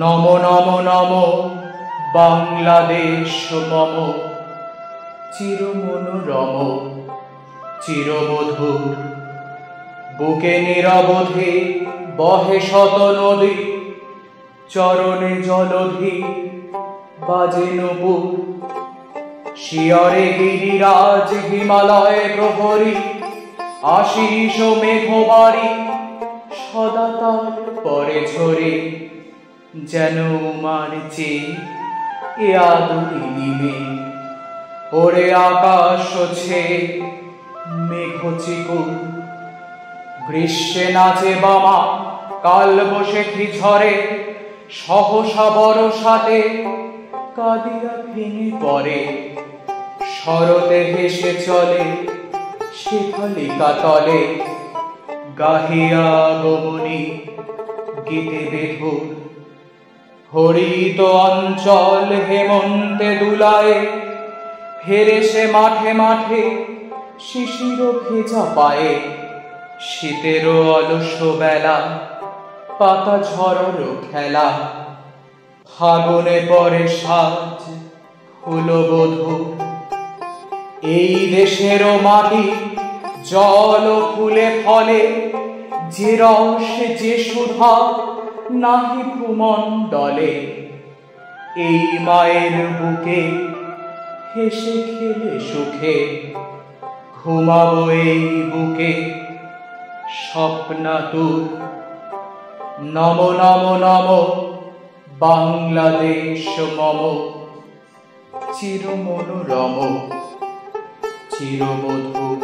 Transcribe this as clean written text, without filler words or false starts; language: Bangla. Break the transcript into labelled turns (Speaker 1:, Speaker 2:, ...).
Speaker 1: নমো নমো নমো বাংলাদেশ মম, চিরমনোরম চিরমধুর। বুকে নিরবধি বহে শত নদী, চরণে জলধি বাজে নূপুর। শিয়রে গিরিরাজ হিমালয় প্রহরী, আশিস মেঘবাড়ি সদা তার পরে ঝরে। যেন উমার চেয়ে এ আদরিনী মেয়ে, ওরে আকাশ ছেয়ে মেঘ চিকুর। গ্রীষ্মে নাচে বামা কাল বৈশাখী ঝড়ে, সহসা বরষাতে কাঁদিয়া ভেঙে পড়ে। শরতে হেসে চলে শেফালিকা তলে, গাহিয়া গমনী গীতে বেধুর। হরিত অঞ্চল হেমন্তে দুলায়ে, ফেরে সে মাঠে মাঠে শিশির ভেজা পায়ে। শীতের অলস বেলা পাতা ঝড়র খেলা, ফাগুনে পরে সাজ ফুলবধূ। এই দেশের মাটি জল ফুলে ফলে, যে রস যে সুধা নাহি ভূমণ্ডলে। এই মায়ের বুকে হেসে খেলে সুখে, ঘুমাবো এই বুকে স্বপ্নাতুর। নমো নমো নমো বাংলাদেশ মম, চিরমনোরম চিরমধুর।